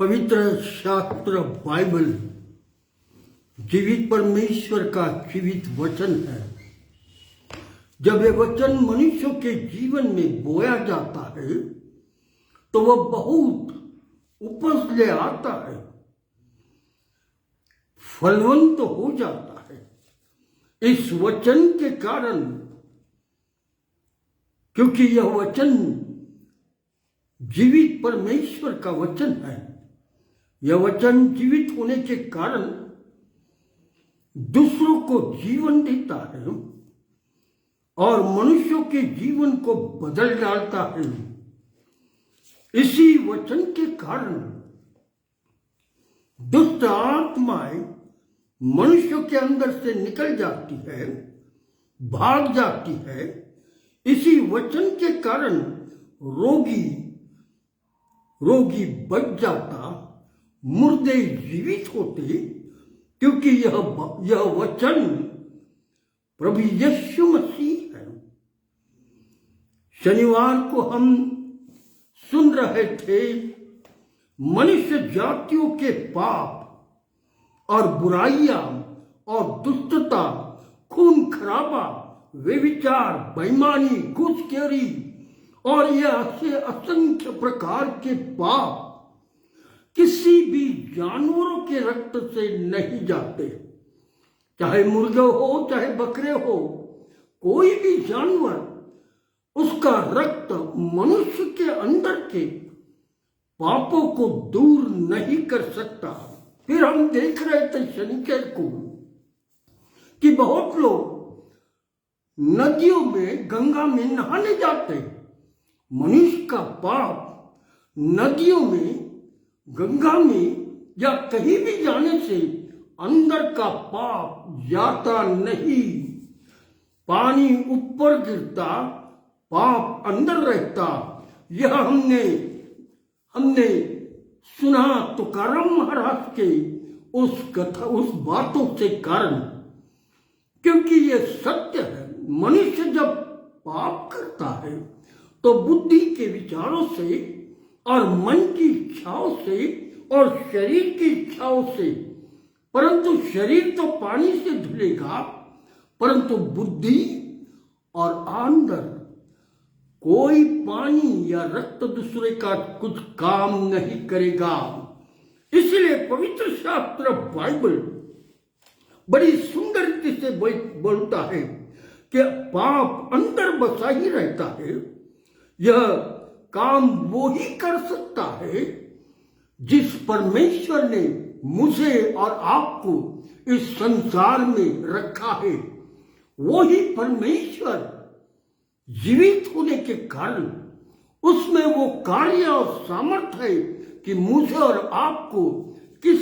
पवित्र शास्त्र बाइबल जीवित परमेश्वर का जीवित वचन है। जब ये वचन मनुष्यों के जीवन में बोया जाता है तो वह बहुत उपज ले आता है, फलवंत हो जाता है इस वचन के कारण, क्योंकि यह वचन जीवित परमेश्वर का वचन है। यह वचन जीवित होने के कारण दूसरों को जीवन देता है और मनुष्यों के जीवन को बदल डालता है। इसी वचन के कारण दुष्ट आत्माएं मनुष्यों के अंदर से निकल जाती है, भाग जाती है। इसी वचन के कारण रोगी बच जाता, मुर्दे जीवित होते, क्योंकि यह वचन प्रभु यीशु मसीह है। शनिवार को हम सुन रहे थे मनुष्य जातियों के पाप और बुराइयां और दुष्टता, खून खराबा, व्यभिचार, बेईमानी, घूसखोरी और यह असंख्य प्रकार के पाप किसी भी जानवरों के रक्त से नहीं जाते। चाहे मुर्गे हो, चाहे बकरे हो, कोई भी जानवर, उसका रक्त मनुष्य के अंदर के पापों को दूर नहीं कर सकता। फिर हम देख रहे थे शनिचर को कि बहुत लोग नदियों में, गंगा में नहाने जाते। मनुष्य का पाप नदियों में, गंगा में या कहीं भी जाने से अंदर का पाप जाता नहीं। पानी ऊपर गिरता, पाप अंदर रहता। यह हमने सुना तुकाराम महाराज के उस बातों से कारण, क्योंकि यह सत्य है। मनुष्य जब पाप करता है तो बुद्धि के विचारों से और मन की इच्छाओं से और शरीर की इच्छाओं से, परंतु शरीर तो पानी से धुलेगा, परंतु बुद्धि और अंदर कोई पानी या रक्त दूसरे का कुछ काम नहीं करेगा। इसलिए पवित्र शास्त्र बाइबल बड़ी सुंदर रीति से बोलता है कि पाप अंदर बसा ही रहता है। यह काम वो ही कर सकता है जिस परमेश्वर ने मुझे और आपको इस संसार में रखा है। वो ही परमेश्वर जीवित होने के कारण उसमें वो कार्य और सामर्थ्य है कि मुझे और आपको किस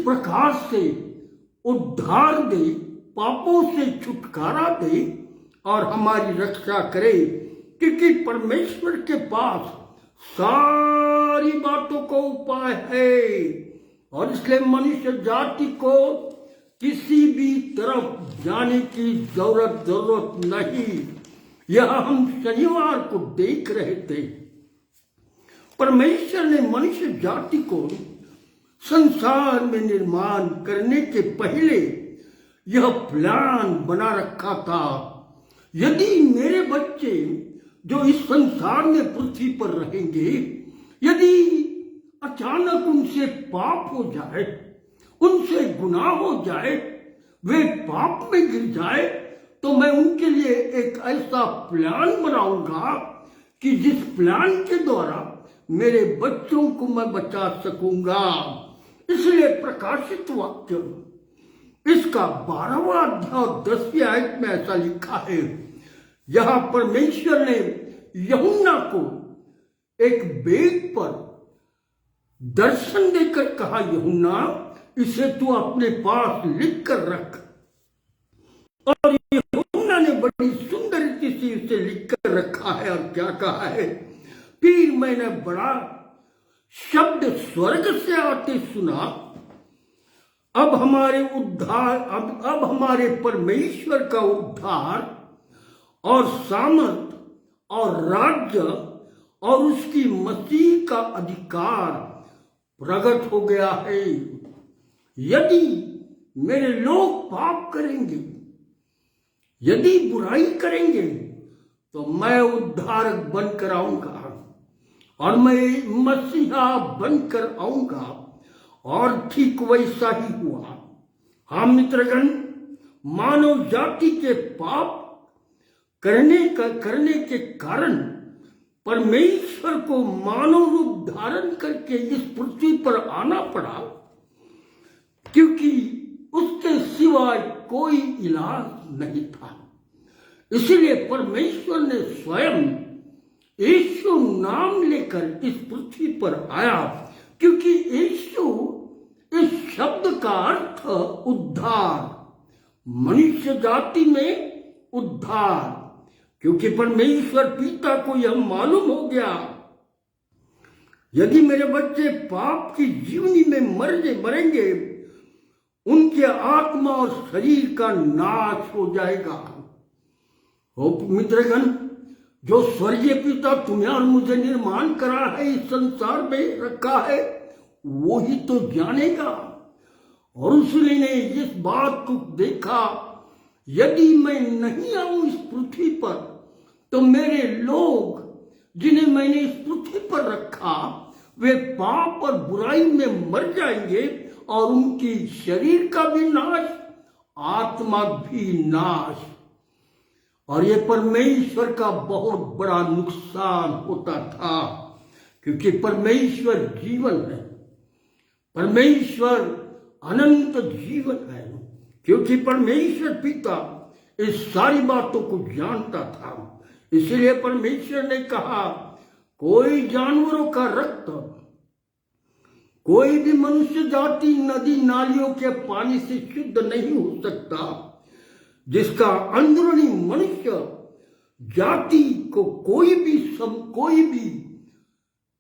प्रकार से उद्धार दे, पापों से छुटकारा दे और हमारी रक्षा करे, क्योंकि परमेश्वर के पास सारी बातों को उपाय है। और इसलिए मनुष्य जाति को किसी भी तरफ जाने की जरूरत नहीं। यह हम शनिवार को देख रहे थे। परमेश्वर ने मनुष्य जाति को संसार में निर्माण करने के पहले यह प्लान बना रखा था। यदि मेरे बच्चे जो इस संसार में पृथ्वी पर रहेंगे, यदि अचानक उनसे पाप हो जाए, उनसे गुनाह हो जाए, वे पाप में गिर जाए, तो मैं उनके लिए एक ऐसा प्लान बनाऊंगा कि जिस प्लान के द्वारा मेरे बच्चों को मैं बचा सकूंगा। इसलिए प्रकाशित वाक्य इसका 12वां अध्याय 10वीं आयत में ऐसा लिखा है। यहां परमेश्वर ने यूहन्ना को एक बेग पर दर्शन देकर कहा, यूहन्ना इसे तू अपने पास लिख कर रख। और यूहन्ना ने बड़ी सुंदर रीति से इसे लिख कर रखा है। और क्या कहा है? फिर मैंने बड़ा शब्द स्वर्ग से आते सुना, अब हमारे परमेश्वर का उद्धार और सामर्थ और राज्य और उसकी मसीह का अधिकार प्रकट हो गया है। यदि मेरे लोग पाप करेंगे, यदि बुराई करेंगे, तो मैं उद्धारक बनकर आऊंगा और मैं मसीहा बनकर आऊंगा। और ठीक वैसा ही हुआ। हाँ मित्रगण, मानव जाति के पाप करने के कारण परमेश्वर को मानव रूप धारण करके इस पृथ्वी पर आना पड़ा, क्योंकि उसके सिवाय कोई इलाज नहीं था। इसलिए परमेश्वर ने स्वयं यीशु नाम लेकर इस पृथ्वी पर आया, क्योंकि यीशु इस शब्द का अर्थ उद्धार, मनुष्य जाति में उद्धार। क्योंकि परमेश्वर पिता को यह मालूम हो गया, यदि मेरे बच्चे पाप की जीवनी में मरेंगे, उनके आत्मा और शरीर का नाश हो जाएगा। मित्रगण, जो स्वर्गीय पिता तुम्हें और मुझे निर्माण करा है, इस संसार में रखा है, वो ही तो जानेगा। और उसने इस बात को देखा, यदि मैं नहीं आऊं इस पृथ्वी पर, तो मेरे लोग जिन्हें मैंने इस पृथ्वी पर रखा, वे पाप और बुराई में मर जाएंगे और उनकी शरीर का भी नाश, आत्मा भी नाश। और ये परमेश्वर का बहुत बड़ा नुकसान होता था, क्योंकि परमेश्वर जीवन है, परमेश्वर अनंत जीवन है। क्योंकि परमेश्वर पिता इस सारी बातों को जानता था, इसलिए परमेश्वर ने कहा, कोई जानवरों का रक्त, कोई भी मनुष्य जाति नदी नालियों के पानी से शुद्ध नहीं हो सकता, जिसका अंदरूनी मनुष्य जाति को कोई भी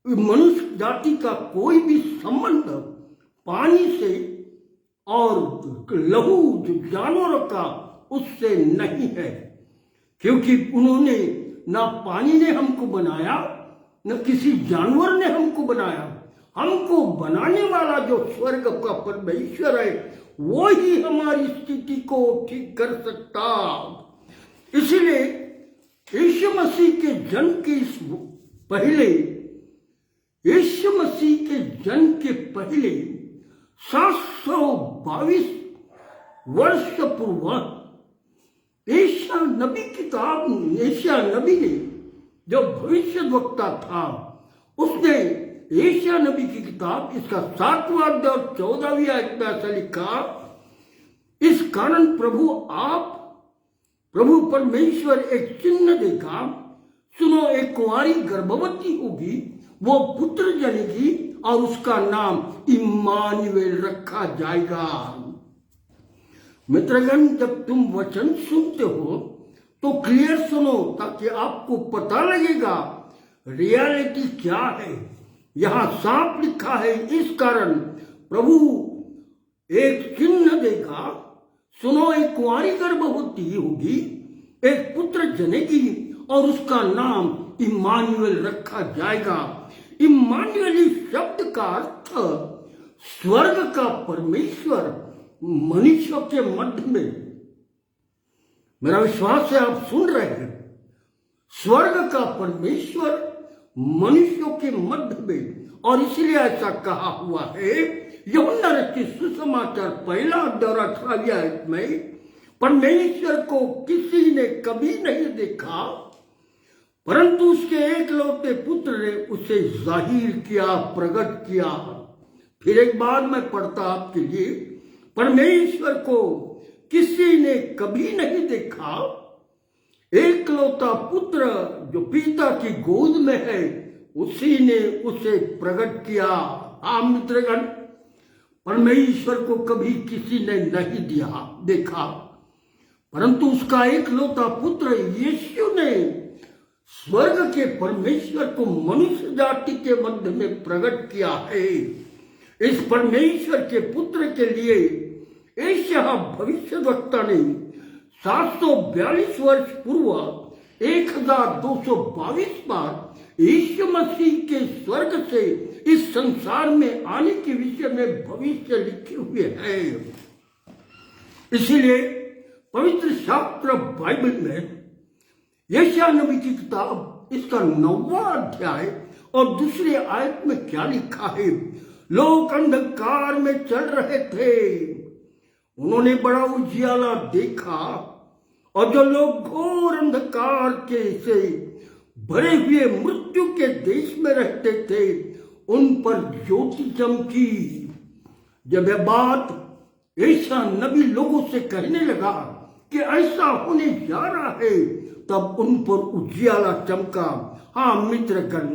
मनुष्य जाति का कोई भी संबंध पानी से और लहू जो जानवरों का, उससे नहीं है। क्योंकि उन्होंने, ना पानी ने हमको बनाया, न किसी जानवर ने हमको बनाया। हमको बनाने वाला जो स्वर्ग का परमेश्वर है, वो ही हमारी स्थिति को ठीक कर सकता। इसलिए यीशु मसीह के जन्म के पहले, यीशु मसीह के जन्म के पहले 722 वर्ष पूर्व एशिया नबी ने, जो भविष्यद्वक्ता था, उसने एशिया नबी की किताब इसका 7वां अध्याय और 14वीं आयत में ऐसा लिखा, इस कारण प्रभु परमेश्वर एक चिन्ह देगा, सुनो, एक कुंवारी गर्भवती होगी, वो पुत्र जनेगी और उसका नाम इम्मानुएल रखा जाएगा। मित्रगण, जब तुम वचन सुनते हो तो क्लियर सुनो, ताकि आपको पता लगेगा रियलिटी क्या है। यहां साफ लिखा है, इस कारण प्रभु एक चिन्ह देगा, सुनो, एक कुंवारी गर्भवती होगी, एक पुत्र जनेगी और उसका नाम इम्मानुएल रखा जाएगा। इम्मानुएल शब्द का अर्थ स्वर्ग का परमेश्वर मनुष्यों के मध्य में। मेरा विश्वास है आप सुन रहे हैं, स्वर्ग का परमेश्वर मनुष्यों के मध्य में। और इसलिए ऐसा कहा हुआ है यूहन्ना रचित सुसमाचार 1 अध्याय 18वीं आयत में, परमेश्वर को किसी ने कभी नहीं देखा, परंतु उसके एकलौते पुत्र ने उसे जाहिर किया, प्रकट किया। फिर एक बार मैं पढ़ता आपके लिए, परमेश्वर को किसी ने कभी नहीं देखा, एकलौता पुत्र जो पिता की गोद में है, उसी ने उसे प्रकट किया। आम मित्रगण, परमेश्वर को कभी किसी ने नहीं देखा, परंतु उसका एकलौता पुत्र यीशु ने स्वर्ग के परमेश्वर को मनुष्य जाति के मध्य में प्रकट किया है। इस परमेश्वर के पुत्र के लिए एशिया भविष्यद्वक्ता ने 742 वर्ष पूर्व 1222 बार यीशु मसीह के स्वर्ग से इस संसार में आने के विषय में भविष्य लिखे हुए हैं। इसीलिए पवित्र शास्त्र बाइबल में यशायाह नबी की किताब इसका 9वां अध्याय और दूसरे आयत में क्या लिखा है? लोग अंधकार में चल रहे थे, उन्होंने बड़ा उजियाला देखा, और जो लोग घोर अंधकार के से भरे हुए मृत्यु के देश में रहते थे उन पर ज्योति चमकी। जब यह बात यशायाह नबी लोगों से कहने लगा कि ऐसा होने जा रहा है, तब उन पर उजियाला चमका। हाँ मित्रगण,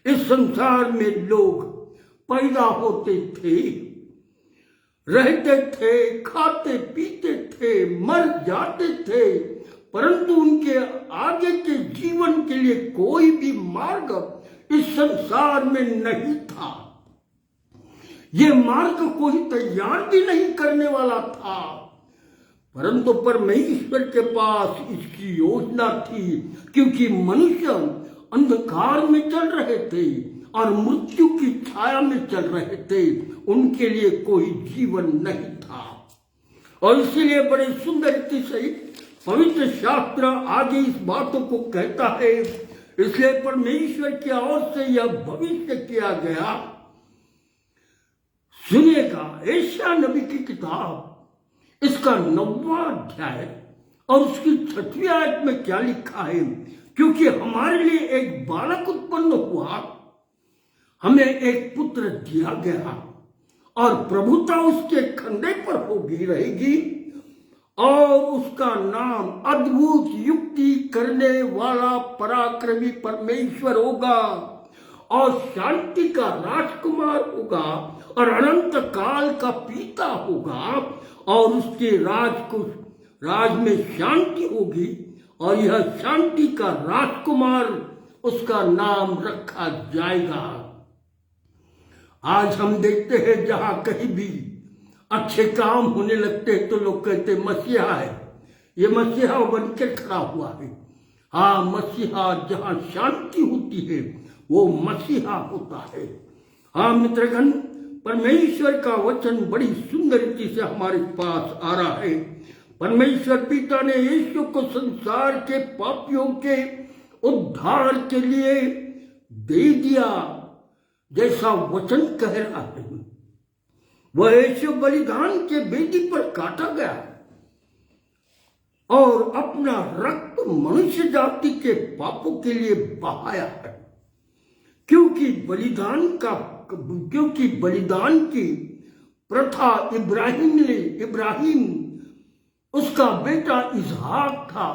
इस संसार में लोग पैदा होते थे, रहते थे, खाते पीते थे, मर जाते थे, परंतु उनके आगे के जीवन के लिए कोई भी मार्ग इस संसार में नहीं था। ये मार्ग कोई तैयार भी नहीं करने वाला था, परंतु परमेश्वर के पास इसकी योजना थी, क्योंकि मनुष्य अंधकार में चल रहे थे और मृत्यु की छाया में चल रहे थे, उनके लिए कोई जीवन नहीं था। और इसीलिए बड़े सुंदर रीति से पवित्र शास्त्र आगे इस बातों को कहता है। इसलिए परमेश्वर की ओर से यह भविष्य किया गया। सुनिएगा यशायाह नबी की किताब इसका 9वां अध्याय और उसकी 6वीं आयत में क्या लिखा है? क्योंकि हमारे लिए एक बालक उत्पन्न हुआ, हमें एक पुत्र दिया गया, और प्रभुता उसके कंधे पर होगी रहेगी, और उसका नाम अद्भुत युक्ति करने वाला पराक्रमी परमेश्वर होगा, और शांति का राजकुमार होगा, और अनंत काल का पिता होगा, और उसके राज में शांति होगी, और यह शांति का राजकुमार उसका नाम रखा जाएगा। आज हम देखते हैं जहां कहीं भी अच्छे काम होने लगते हैं तो लोग कहते मसीहा है, ये मसीहा बनकर खड़ा हुआ है। हाँ, मसीहा जहां शांति होती है वो मसीहा होता है। हाँ मित्रगण, परमेश्वर का वचन बड़ी सुंदर रीति से हमारे पास आ रहा है। परमेश्वर पिता ने यीशु को संसार के पापियों के उद्धार के लिए दे दिया, जैसा वचन कह रहा है। वह यीशु बलिदान के वेदी पर काटा गया और अपना रक्त मनुष्य जाति के पापों के लिए बहाया है। क्योंकि बलिदान की प्रथा इब्राहिम उसका बेटा इसहाक था।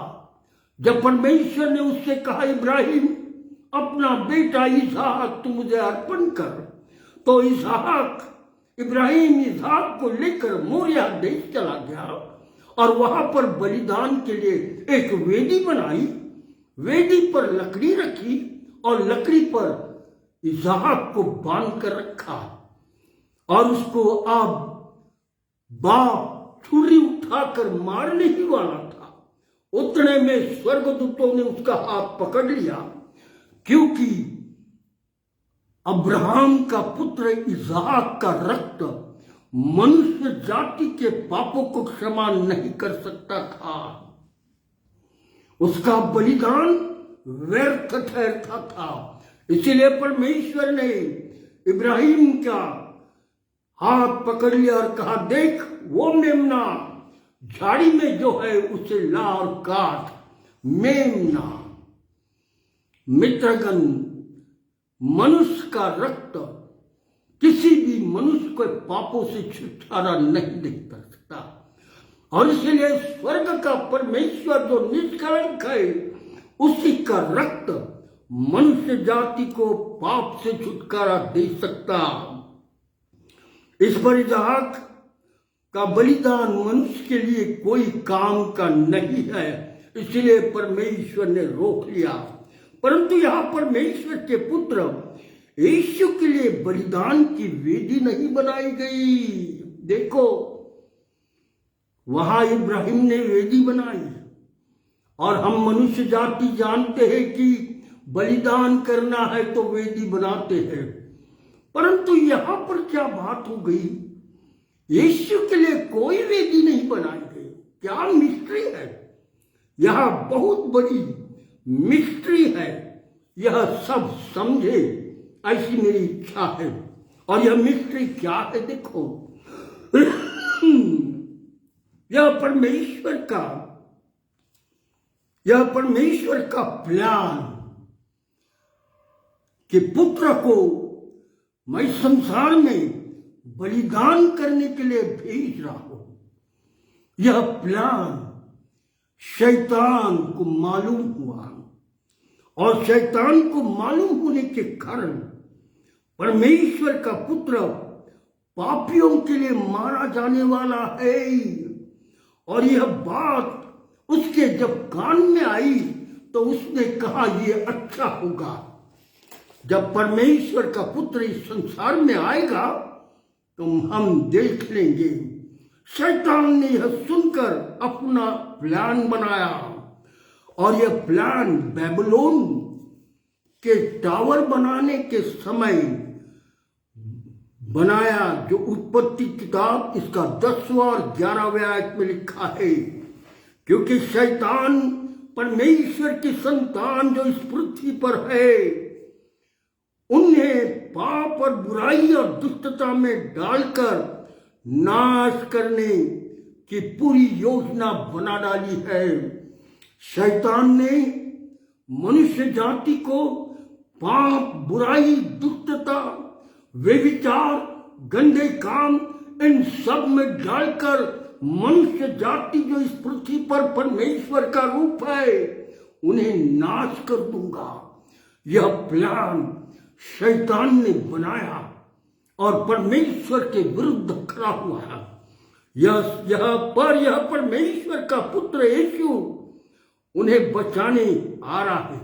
जब परमेश्वर ने उससे कहा इब्राहिम अपना बेटा इसहाक तू मुझे अर्पण कर, तो इब्राहिम इसहाक को लेकर मोरिया देश चला गया और वहां पर बलिदान के लिए एक वेदी बनाई। वेदी पर लकड़ी रखी और लकड़ी पर इसहाक को बांध कर रखा, और उसको अब बाप छुरी उठाकर मारने ही वाला था। उतने में स्वर्गदूतों ने उसका हाथ पकड़ लिया, क्योंकि अब्राहम का पुत्र इसहाक का रक्त मनुष्य जाति के पापों को क्षमा नहीं कर सकता था। उसका बलिदान व्यर्थ ठहरता था। इसीलिए परमेश्वर ने इब्राहिम का हाथ पकड़ लिया और कहा, देख वो मेमना झाड़ी में जो है उसे ला और काट। मेमना मित्रगण, मनुष्य का रक्त किसी भी मनुष्य को पापों से छुटकारा नहीं दे सकता, और इसलिए स्वर्ग का परमेश्वर जो निष्कलंक है उसी का रक्त मनुष्य जाति को पाप से छुटकारा दे सकता। इस पर इसहाक का बलिदान मनुष्य के लिए कोई काम का नहीं है, इसलिए परमेश्वर ने रोक लिया। परंतु यहां परमेश्वर के पुत्र यीशु के लिए बलिदान की वेदी नहीं बनाई गई। देखो, वहां इब्राहिम ने वेदी बनाई, और हम मनुष्य जाति जानते हैं कि बलिदान करना है तो वेदी बनाते हैं। परंतु यहां पर क्या बात हो गई, यीशु के लिए कोई वेदी नहीं बनाई गई। क्या मिस्ट्री है, यह बहुत बड़ी मिस्ट्री है। यह सब समझे ऐसी मेरी इच्छा है। और यह मिस्ट्री क्या है, देखो यह परमेश्वर का प्लान कि पुत्र को मैं संसार में बलिदान करने के लिए भेज रहा हूं। यह प्लान शैतान को मालूम हुआ और शैतान को मालूम होने के कारण परमेश्वर का पुत्र पापियों के लिए मारा जाने वाला है। और यह बात उसके जब कान में आई तो उसने कहा यह अच्छा होगा, जब परमेश्वर का पुत्र इस संसार में आएगा तो हम देख लेंगे। शैतान ने यह सुनकर अपना प्लान बनाया और यह प्लान बेबीलोन के टावर बनाने के समय बनाया, जो उत्पत्ति किताब इसका 10वां और 11वें आयत में लिखा है। क्योंकि शैतान परमेश्वर की संतान जो इस पृथ्वी पर है, उन्हें पाप और बुराई और दुष्टता में डालकर नाश करने की पूरी योजना बना डाली है। शैतान ने मनुष्य जाति को पाप, बुराई, दुष्टता, व्यभिचार, गंदे काम इन सब में डालकर मनुष्य जाति जो इस पृथ्वी पर परमेश्वर का रूप है, उन्हें नाश कर दूंगा। यह प्लान शैतान ने बनाया और परमेश्वर के विरुद्ध खड़ा हुआ है। यह परमेश्वर का पुत्र यीशु उन्हें बचाने आ रहा है,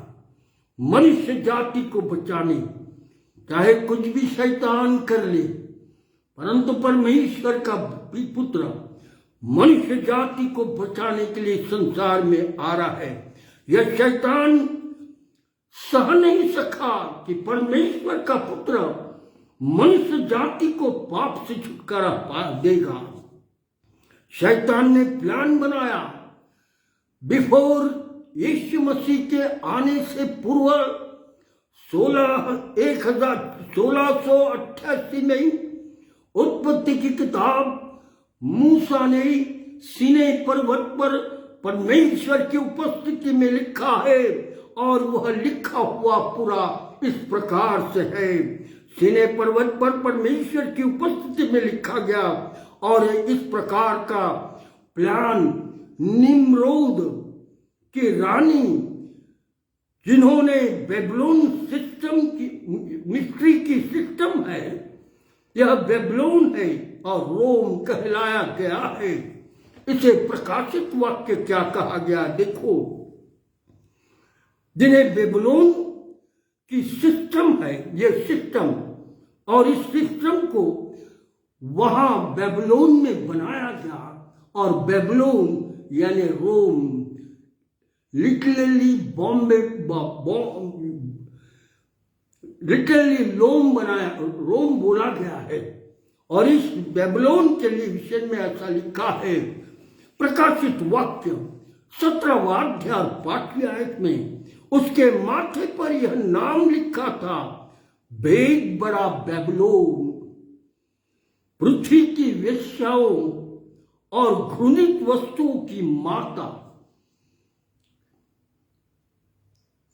मनुष्य जाति को बचाने। चाहे कुछ भी शैतान कर ले, परंतु परमेश्वर का पुत्र मनुष्य जाति को बचाने के लिए संसार में आ रहा है। यह शैतान सह नहीं सका कि परमेश्वर का पुत्र मनुष्य जाति को पाप से छुटकारा पा देगा। शैतान ने प्लान बनाया बिफोर यीशु मसीह के आने से पूर्व 1688 में उत्पत्ति की किताब मूसा ने सीनै पर्वत पर परमेश्वर की उपस्थिति में लिखा है। और वह लिखा हुआ पूरा इस प्रकार से है। सीनै पर्वत पर परमेश्वर की उपस्थिति में लिखा गया और इस प्रकार का प्लान निम्रोद की रानी, जिन्होंने बेबीलोन सिस्टम की मिस्ट्री की सिस्टम है, यह बेबीलोन है और रोम कहलाया गया है। इसे प्रकाशित वाक्य क्या कहा गया, देखो, जिन्हें बेबीलोन की सिस्टम है, यह सिस्टम, और इस सिस्टम को वहां बेबीलोन में बनाया गया। और बेबीलोन यानी रोम, लिटरली रोम बोला गया है। और इस बेबीलोन के लिए विषय में ऐसा लिखा है, प्रकाशित वाक्य 17वां अध्याय 5वीं आयत में, उसके माथे पर यह नाम लिखा था, भेद बड़ा बेबीलोन, पृथ्वी की वेश्याओं और घृणित वस्तुओं की माता।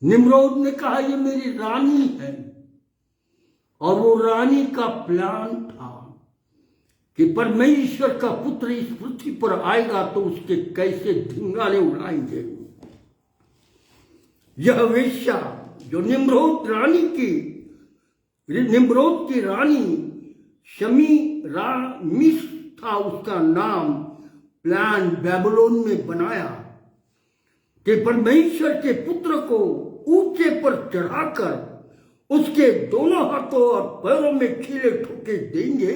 निम्रोद ने कहा यह मेरी रानी है। और वो रानी का प्लान था कि परमेश्वर का पुत्र इस पृथ्वी पर आएगा तो उसके कैसे धिंगाने उड़ाएंगे। यह वेश्या जो निम्रोद की रानी शमीरामिस था, उसका नाम, प्लान बेबीलोन में बनाया कि परमेश्वर के पुत्र को ऊंचे पर चढ़ाकर उसके दोनों हाथों और पैरों में कीले ठोके देंगे,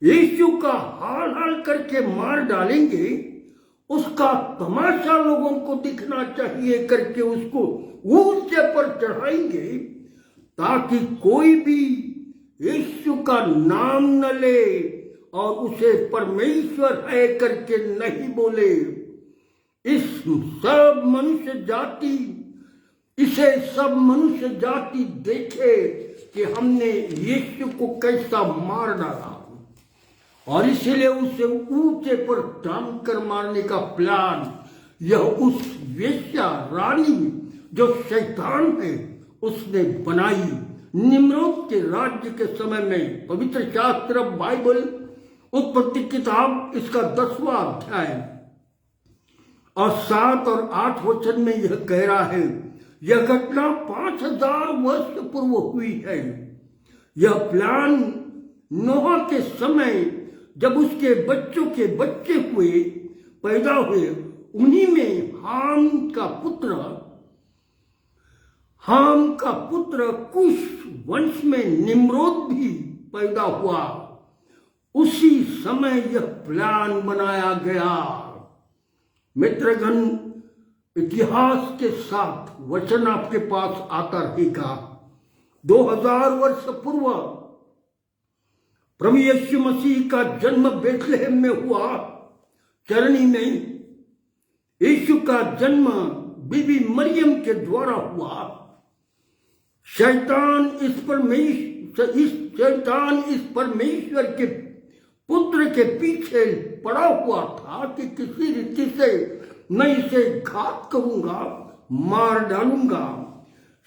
यीशु का हाल हाल करके मार डालेंगे उसका तमाशा लोगों को दिखना चाहिए करके उसको ऊंचे पर चढ़ाएंगे, ताकि कोई भी यीशु का नाम न ले और उसे परमेश्वर है करके नहीं बोले। इसे सब मनुष्य जाति देखे कि हमने यीशु को कैसा मार डाला, और इसलिए उसे ऊंचे पर टांग कर मारने का प्लान यह उस वेश्या रानी जो शैतान है उसने बनाई निम्रोद के राज्य के समय में। पवित्र शास्त्र बाइबल उत्पत्ति किताब इसका 10वां अध्याय और 7 और 8 वचन में यह कह रहा है, यह घटना 5000 वर्ष पूर्व हुई है। यह प्लान नोहा के समय जब उसके बच्चों के बच्चे पैदा हुए, उन्हीं में हाम का पुत्र कुश वंश में निम्रोद भी पैदा हुआ। उसी समय यह प्लान बनाया गया। मित्रगण, इतिहास के साथ वचन आपके पास आता रहेगा। 2000 वर्ष पूर्व प्रभु यीशु मसीह का जन्म बेथलेहम में हुआ, चरनी में। यीशु का जन्म बीबी मरियम के द्वारा हुआ। शैतान इस परमेश्वर के पुत्र के पीछे पड़ा हुआ था कि किसी रीति से मैं इसे घात करूंगा, मार डालूंगा।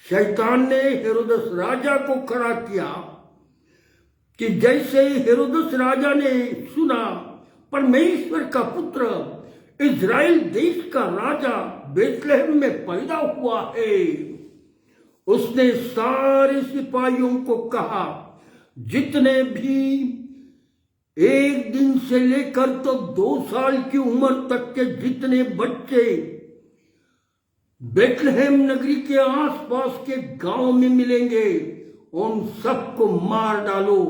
शैतान ने हेरोदस राजा को खड़ा किया कि जैसे हेरोदस राजा ने सुना परमेश्वर का पुत्र इज़राइल देश का राजा बेथलेहम में पैदा हुआ है, उसने सारे सिपाहियों को कहा, जितने भी 1 दिन से लेकर तो 2 साल की उम्र तक के जितने बच्चे बेथलेहम नगरी के आसपास के गांव में मिलेंगे, उन सबको मार डालो।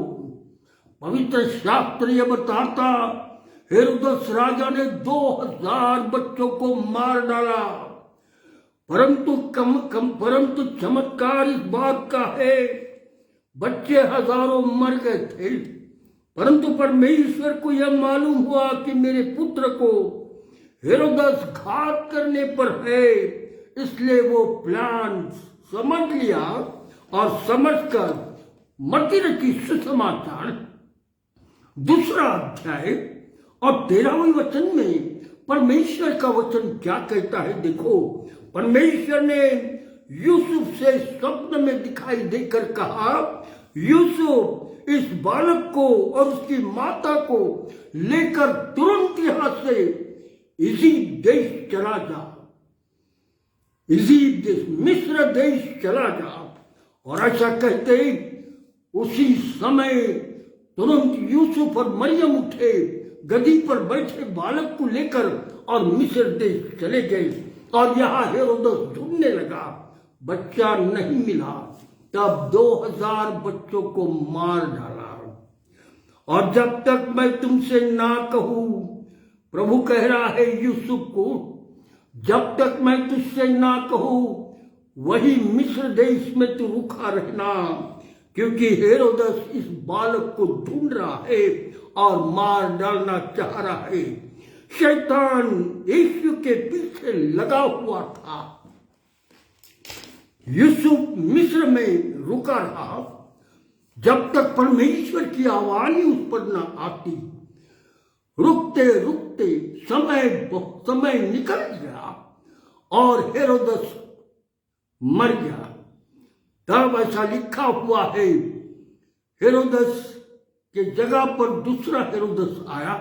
पवित्र शास्त्र यह बताता, हेरोदस राजा ने 2000 बच्चों को मार डाला। परंतु चमत्कार इस बात का है, बच्चे हजारों मर गए थे, परंतु परमेश्वर को यह मालूम हुआ कि मेरे पुत्र को हेरोदस घात करने पर है, इसलिए वो प्लान समझ लिया और समझकर मती रखी सुसमाचार 2 अध्याय और 13वें वचन में परमेश्वर का वचन क्या कहता है। देखो, परमेश्वर ने यूसुफ से स्वप्न में दिखाई देकर कहा, यूसुफ इस बालक को और उसकी माता को लेकर तुरंत यहां से इजिप्ट देश चला जा, इजिप्ट देश मिस्र देश चला जा। और ऐसा कहते उसी समय तुरंत यूसुफ और मरियम उठे, गदी पर बैठे बालक को लेकर और मिस्र देश चले गए। और यहां हेरोदस ढूंढने लगा, बच्चा नहीं मिला, तब 2000 बच्चों को मार डाला। और जब तक मैं तुमसे ना कहूं, प्रभु कह रहा है यूसुफ को, जब तक मैं तुझसे ना कहूं वही मिस्र देश में तू रुका रहना, क्योंकि हेरोदस इस बालक को ढूंढ रहा है और मार डालना चाह रहा है। शैतान यीशु के पीछे लगा हुआ था। यूसुफ मिस्र में रुका रहा जब तक परमेश्वर की आवाज उस पर न आती। रुकते रुकते समय निकल गया और हेरोदस मर गया। तब ऐसा लिखा हुआ है, हेरोदस के जगह पर दूसरा हेरोदस आया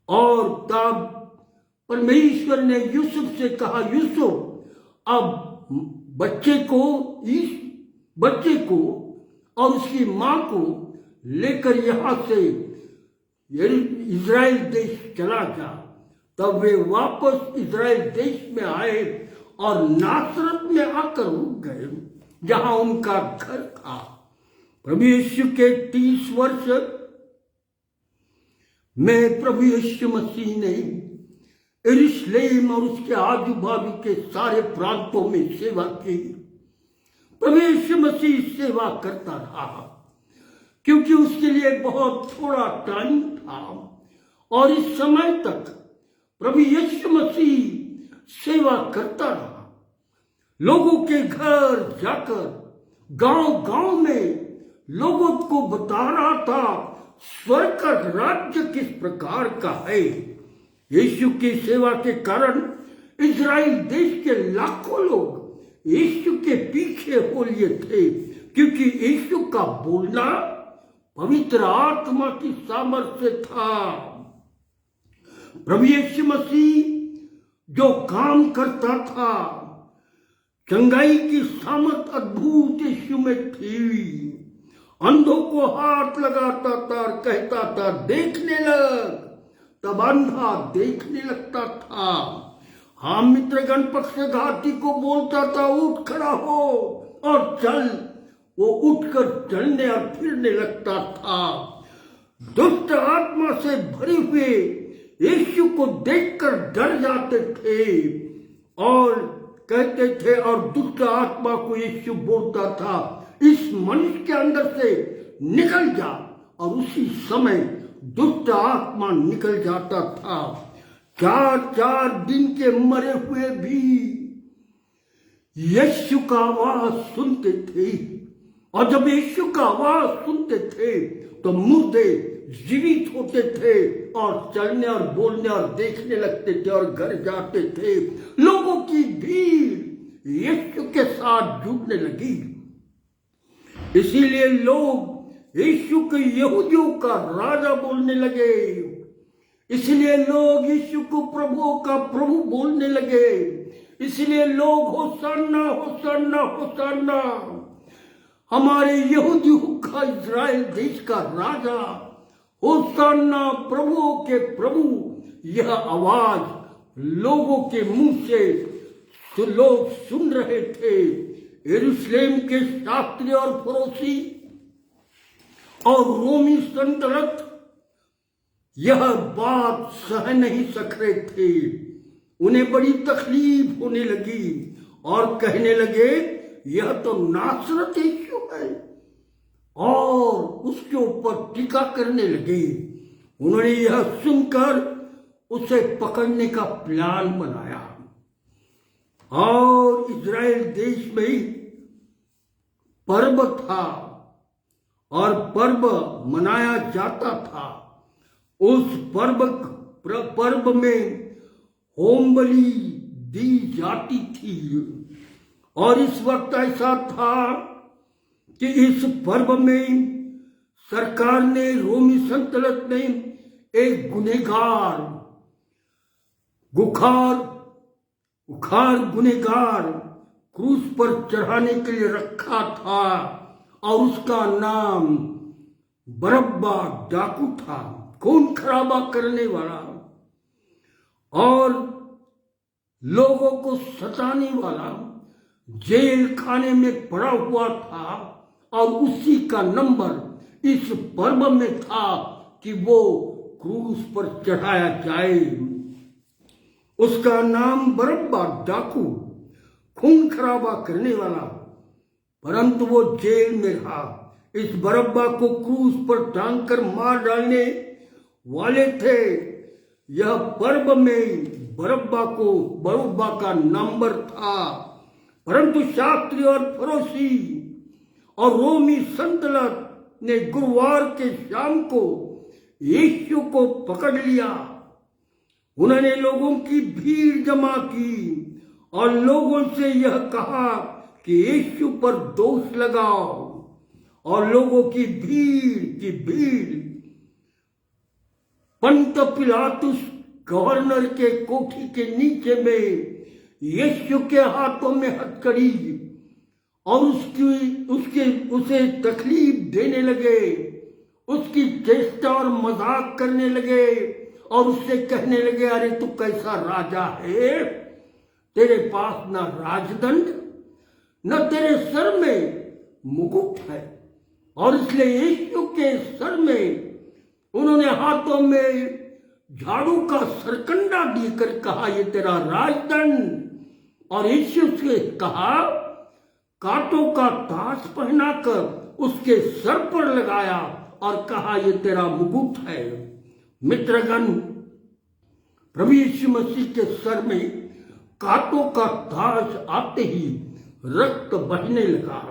और तब परमेश्वर ने यूसुफ से कहा, यूसुफ अब बच्चे को और उसकी मां को लेकर यहां से इज़राइल देश चला जा। तब वे वापस इज़राइल देश में आए और नासरत में आकर रुक गए, जहां उनका घर था। प्रभु यीशु के 30 वर्ष में प्रभु यीशु मसीह ने यरूशलेम और उसके आजू बाजू के सारे प्रांतों में सेवा की। प्रभु यीशु मसीह सेवा करता रहा क्योंकि उसके लिए बहुत थोड़ा टाइम था, और इस समय तक प्रभु यीशु मसीह सेवा करता रहा। लोगों के घर जाकर गांव गांव में लोगों को बता रहा था स्वर्ग का राज्य किस प्रकार का है। यीशु की सेवा के कारण इजराइल देश के लाखों लोग यीशु के पीछे हो लिए थे, क्योंकि यीशु का बोलना पवित्र आत्मा की सामर्थ्य था। प्रभु यीशु मसीह जो काम करता था, चंगाई की सामर्थ अद्भुत यीशु में थी। अंधों को हाथ लगाता था और कहता था देखने लग, तब अंधा देखने लगता था। हाँ मित्रगण, पक्षघाती को बोलता था उठ खड़ा हो और चल, वो उठकर चलने और फिरने लगता था। दुष्ट आत्मा से भरे हुए यीशु को देखकर डर जाते थे और कहते थे, और दुष्ट आत्मा को यीशु बोलता था इस मनुष्य के अंदर से निकल जा, और उसी समय दुष्ट आत्मा निकल जाता था। 4 दिन के मरे हुए भी यीशु का आवाज सुनते थे, और जब यीशु का आवाज सुनते थे तो मुर्दे जीवित होते थे और चलने और बोलने और देखने लगते थे और घर जाते थे। लोगों की भीड़ यीशु के साथ जुड़ने लगी। इसीलिए लोग यीशु को यहूदियों का राजा बोलने लगे, इसलिए लोग यीशु को प्रभु का प्रभु बोलने लगे, इसलिए लोग होशाना होशाना होशाना, हमारे यहूदियों का इजराइल देश का राजा, होशाना प्रभु के प्रभु, यह आवाज लोगों के मुंह से तो लोग सुन रहे थे। यरूशलेम के शास्त्री और फरीसी और रोमी सल्तनत यह बात सह नहीं सक रहे थे। उन्हें बड़ी तकलीफ होने लगी और कहने लगे यह तो नासरत यीशु है, और उसके ऊपर टीका करने लगे। उन्होंने यह सुनकर उसे पकड़ने का प्लान बनाया, और इजराइल देश में पर्व था और पर्व मनाया जाता था। उस पर्व में होम बलि दी जाती थी, और इस वक्त ऐसा था कि इस पर्व में सरकार ने, रोमी सल्तनत ने एक गुनहगार गुनहगार क्रूस पर चढ़ाने के लिए रखा था, और उसका नाम बरब्बा डाकू था, खून खराबा करने वाला और लोगों को सताने वाला, जेल खाने में पड़ा हुआ था। और उसी का नंबर इस पर्व में था कि वो क्रूस पर चढ़ाया जाए। उसका नाम बरब्बा डाकू, खून खराबा करने वाला, परंतु वो जेल में रहा। इस बरब्बा को क्रूस पर टांग कर मार डालने वाले थे। यह पर्व में बरब्बा का नंबर था, परंतु शास्त्री और फरीसी और रोमी सल्तनत ने गुरुवार के शाम को यीशु को पकड़ लिया। उन्होंने लोगों की भीड़ जमा की और लोगों से यह कहा कि यीशु पर दोष लगाओ, और लोगों की भीड़ पंत पिलातुस गवर्नर के कोठी के नीचे में यीशु के हाथों में हथकड़ी और उसे तकलीफ देने लगे, उसकी चेष्टा और मजाक करने लगे और उससे कहने लगे अरे तू कैसा राजा है, तेरे पास ना राजदंड न तेरे सर में मुकुट है। और इसलिए यीशु के सर में उन्होंने हाथों में झाड़ू का सरकंडा देकर कहा, ये तेरा राजदंड। और यीशु से कहा, कांटों का ताज पहनाकर उसके सर पर लगाया और कहा, ये तेरा मुकुट है। मित्रगण, प्रभु यीशु मसीह के सर में कांटों का ताज आते ही रक्त बहने लगा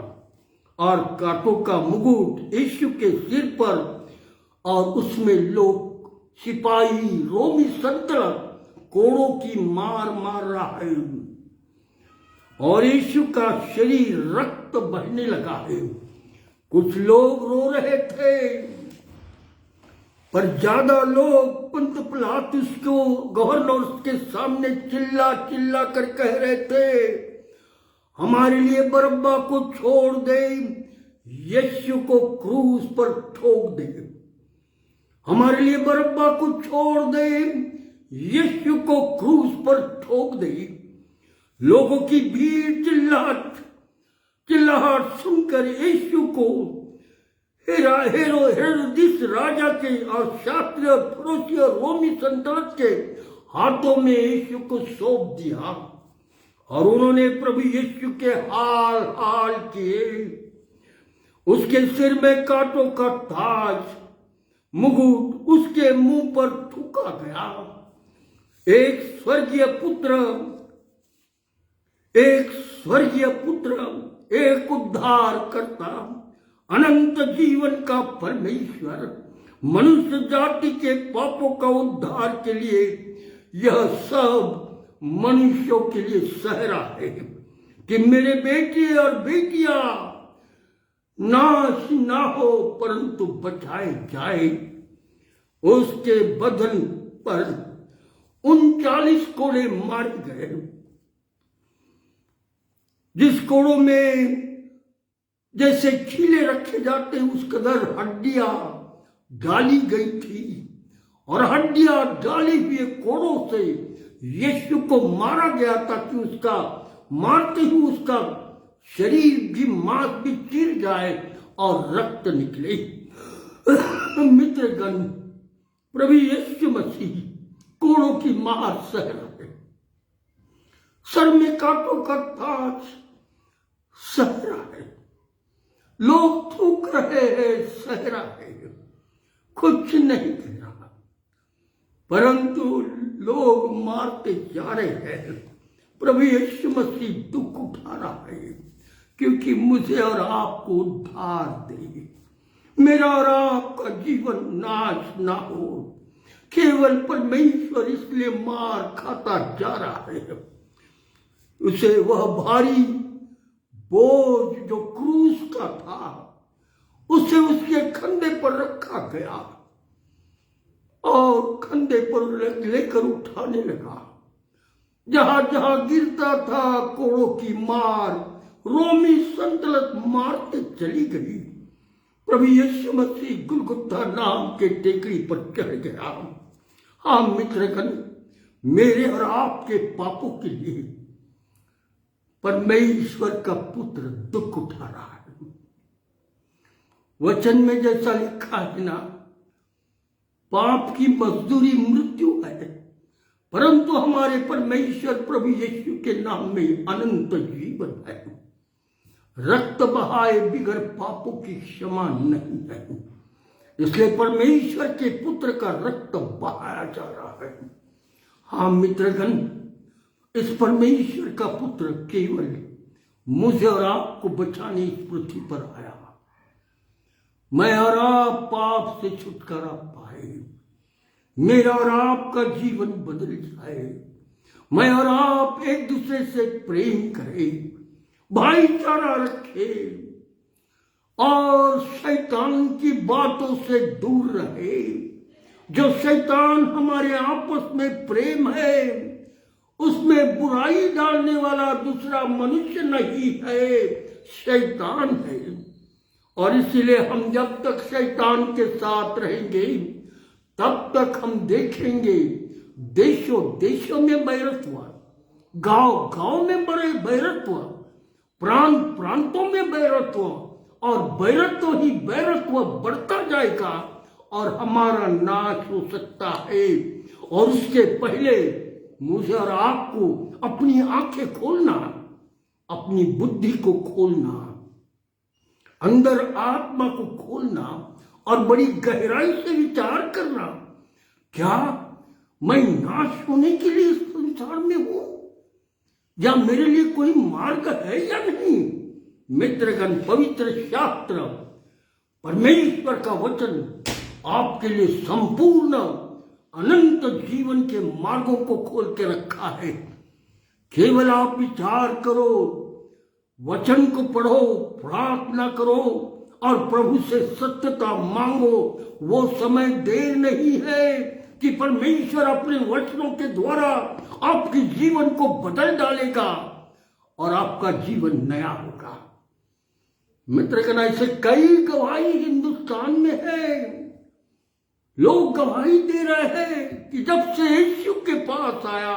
और कांटों का मुकुट यीशु के सिर पर, और उसमें लोग, सिपाही, रोमी सल्तनत कोड़ों की मार मार रहा है और यीशु का शरीर रक्त बहने लगा है। कुछ लोग रो रहे थे, पर ज्यादा लोग पंत पिलातुस को, गवर्नर के सामने चिल्ला चिल्ला कर कह रहे थे, हमारे लिए बरअब्बा को छोड़ दे, यीशु को क्रूस पर ठोक दे। हमारे लिए बरअब्बा को छोड़ दे, यीशु को क्रूस पर ठोक दे। लोगों की भीड़ चिल्लाहट सुनकर यीशु को हेरोदिस राजा के और शास्त्री और फरोशी और रोमी सल्तनत के हाथों में यीशु को सौंप दिया और उन्होंने प्रभु यीशु के हाल हाल किए। उसके सिर में कांटों का ताज, मुकुट उसके मुंह पर थूका गया। एक स्वर्गीय पुत्र, एक उद्धार करता, अनंत जीवन का परमेश्वर, मनुष्य जाति के पापों का उद्धार के लिए यह सब मनुष्यों के लिए सह रहा है कि मेरे बेटे और बेटियां नाश ना हो परंतु बचाए जाए। उसके बदन पर 39 कोड़े मारे गए, जिस कोड़ों में जैसे खीले रखे जाते उस कदर हड्डियां डाली गई थी और हड्डियां डाली हुए कोड़ों से यीशु को मारा गया ताकि उसका मारते ही उसका शरीर भी, मांस भी चिर जाए और रक्त निकले। मित्रगण, प्रभु यीशु मसीह कोड़ों की मार सह रहे, सर में कांटों का ताज सह रहा है, लोग थूक रहे हैं, सह रहे हैं, कुछ नहीं कह रहा, परंतु लोग मारते जा रहे हैं। प्रभु यीशु मसीह दुख उठा रहा है क्योंकि मुझे और आपको उद्धार दे, मेरा और आपका जीवन नाश ना हो। केवल परमेश्वर इसलिए मार खाता जा रहा है। उसे वह भारी बोझ जो क्रूस का था, उसे उसके कंधे पर रखा गया और कंधे पर लेकर उठाने लगा। जहां जहां गिरता था कोड़ों की मार रोमी सल्तनत मारते चली गई। प्रभु यीशु मसीह गुलगुता नाम के टेकड़ी पर चढ़ गया। हाँ मित्रगण, मेरे और आपके पापों के लिए परमेश्वर का पुत्र दुख उठा रहा है। वचन में जैसा लिखा है ना, पाप की मजदूरी मृत्यु है, परंतु हमारे परमेश्वर प्रभु यीशु के नाम में अनंत जीवन है। रक्त बहाए बिगर पापों की क्षमा नहीं है, इसलिए परमेश्वर के पुत्र का रक्त बहाया जा रहा है। हाँ मित्रगण, इस परमेश्वर का पुत्र केवल मुझे और आपको बचाने इस पृथ्वी पर आया। मैं और आप पाप से छुटकारा पाए, मेरा और आपका जीवन बदल जाए, मैं और आप एक दूसरे से प्रेम करें, भाईचारा रखें और शैतान की बातों से दूर रहे। जो शैतान हमारे आपस में प्रेम है, उसमें बुराई डालने वाला दूसरा मनुष्य नहीं है, शैतान है। और इसीलिए हम जब तक शैतान के साथ रहेंगे तब तक हम देखेंगे देशों देशों में बैरत्व, गांव गांव में बड़े बैरत्व, प्रांत प्रांतों में बैरत्व, और बैरत्व ही बैरत्व बढ़ता जाएगा और हमारा नाश हो सकता है। और उसके पहले मुझे और आपको अपनी आंखें खोलना, अपनी बुद्धि को खोलना, अंदर आत्मा को खोलना और बड़ी गहराई से विचार करना, क्या मैं नाश होने के लिए इस संसार में हूं या मेरे लिए कोई मार्ग है या नहीं। मित्रगण, पवित्र शास्त्र, परमेश्वर का वचन आपके लिए संपूर्ण अनंत जीवन के मार्गों को खोल के रखा है। केवल आप विचार करो, वचन को पढ़ो, प्रार्थना करो और प्रभु से सत्यता मांगो। वो समय देर नहीं है कि परमेश्वर अपने वचनों के द्वारा आपके जीवन को बदल डालेगा और आपका जीवन नया होगा। मित्रगण, ऐसे कई गवाही हिंदुस्तान में है। लोग गवाही दे रहे हैं कि जब से यीशु के पास आया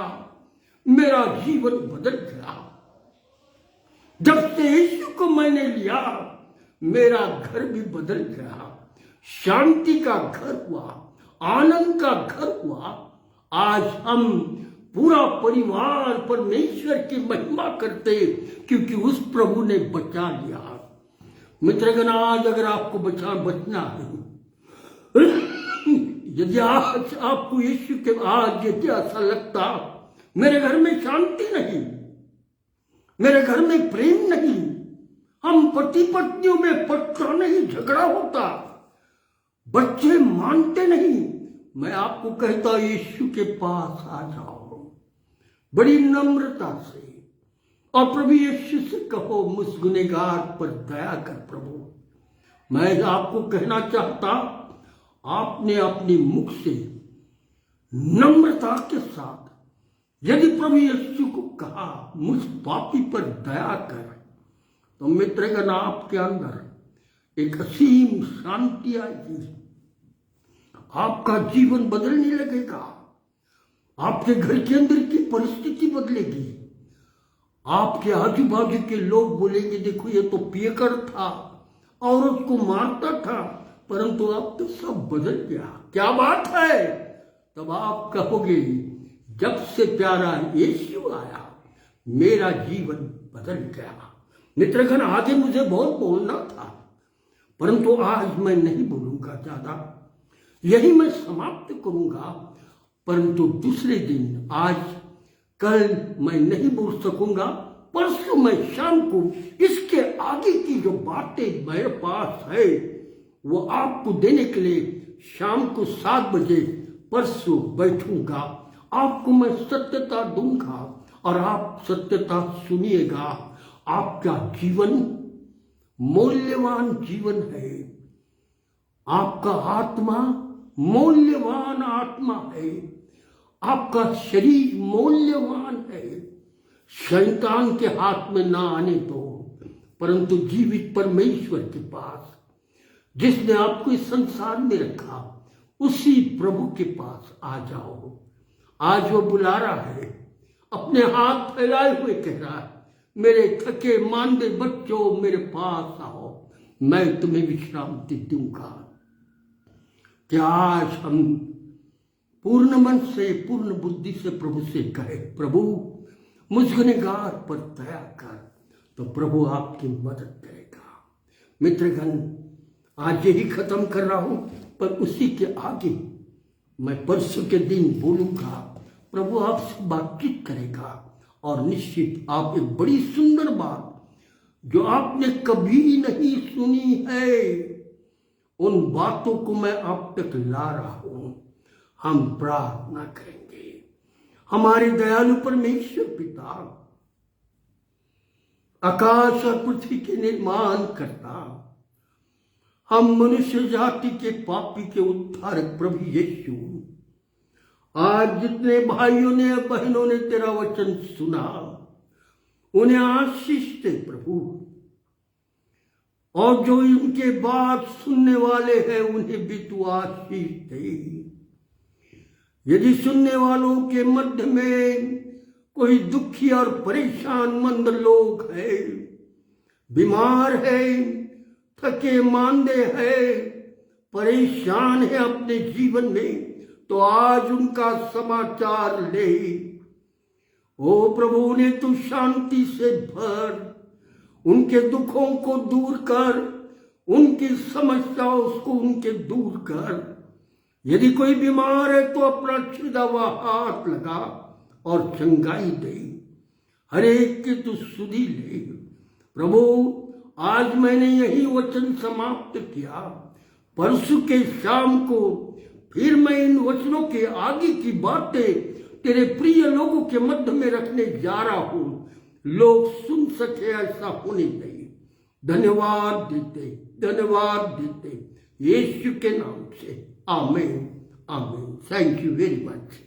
मेरा जीवन बदल गया। जब से यीशु को मैंने लिया मेरा घर भी बदल गया, शांति का घर हुआ, आनंद का घर हुआ। आज हम पूरा परिवार परमेश्वर की महिमा करते क्योंकि उस प्रभु ने बचा लिया। मित्रगण, आज अगर आपको बचना है, यदि आज आपको यीशु के आज यदि ऐसा लगता मेरे घर में शांति नहीं, मेरे घर में प्रेम नहीं, हम पति पत्नियों में पटना नहीं, झगड़ा होता, बच्चे मानते नहीं, मैं आपको कहता यीशु के पास आ जाओ बड़ी नम्रता से और प्रभु यीशु से कहो, मुझ गुनहगार पर दया कर प्रभु। मैं आपको कहना चाहता, आपने अपने मुख से नम्रता के साथ यदि प्रभु यीशु को कहा मुझ पापी पर दया कर, तो मित्रगण आपके अंदर एक असीम शांति आएगी। आपका जीवन बदलने लगेगा, आपके घर के अंदर की परिस्थिति बदलेगी, आपके आजू बाजू के लोग बोलेंगे देखो ये तो पियकर था, औरत को मारता था, परंतु अब तो सब बदल गया, क्या बात है। तब आप कहोगे जब से प्यारा यीशु आया मेरा जीवन बदल गया। मित्रगण, आगे मुझे बहुत बोलना था, परंतु आज मैं नहीं बोलूंगा ज्यादा, यही मैं समाप्त करूंगा। परंतु दूसरे दिन, आज कल मैं नहीं बोल सकूंगा, परसों मैं शाम को इसके आगे की जो बातें मेरे पास है वो आपको देने के लिए शाम को 7 बजे परसों बैठूंगा। आपको मैं सत्यता दूंगा और आप सत्यता सुनिएगा। आपका जीवन मूल्यवान जीवन है, आपका आत्मा मूल्यवान आत्मा है, आपका शरीर मूल्यवान है। शैतान के हाथ में ना आने दो, परंतु जीवित परमेश्वर के पास, जिसने आपको इस संसार में रखा, उसी प्रभु के पास आ जाओ। आज वो बुला रहा है, अपने हाथ फैलाए हुए कह रहा है, मेरे थके मांदे बच्चों मेरे पास आओ, मैं तुम्हें विश्रांति दूंगा। क्या आज हम पूर्ण मन से, पूर्ण बुद्धि से प्रभु से कहे, प्रभु मुझ गुनहगार पर दया कर, तो प्रभु आपकी मदद करेगा। मित्रगण, आज यही खत्म कर रहा हूं, पर उसी के आगे मैं परसों के दिन बोलूंगा, प्रभु आपसे बातचीत करेगा और निश्चित आप एक बड़ी सुंदर बात जो आपने कभी नहीं सुनी है, उन बातों को मैं आप तक ला रहा हूं। हम प्रार्थना करेंगे। हमारे दयालु परमेश्वर पिता, आकाश और पृथ्वी के निर्माण करता, हम मनुष्य जाति के पापी के उद्धारक प्रभु यीशु, आज जितने भाइयों ने बहनों ने तेरा वचन सुना, उन्हें आशीष दे प्रभु, और जो इनके बात सुनने वाले हैं उन्हें भी तू आशीष दे। यदि सुनने वालों के मध्य में कोई दुखी और परेशान मंद लोग हैं, बीमार है, थके मांदे है, परेशान है अपने जीवन में, तो आज उनका समाचार ले। ओ प्रभु, उन्हें तू शांति से भर, उनके दुखों को दूर कर, उनकी समस्याओं को उनके दूर कर। यदि कोई बीमार है तो अपना छिदा हुआ हाथ लगा और चंगाई दे। हर एक की तू सुधि ले। प्रभु, आज मैंने यही वचन समाप्त किया। परसों के शाम को फिर मैं इन वचनों के आगे की बातें तेरे प्रिय लोगों के मध्य में रखने जा रहा हूं। लोग सुन सके ऐसा होने चाहिए। धन्यवाद देते यीशु के नाम से। आमीन आमीन। Thank you very much.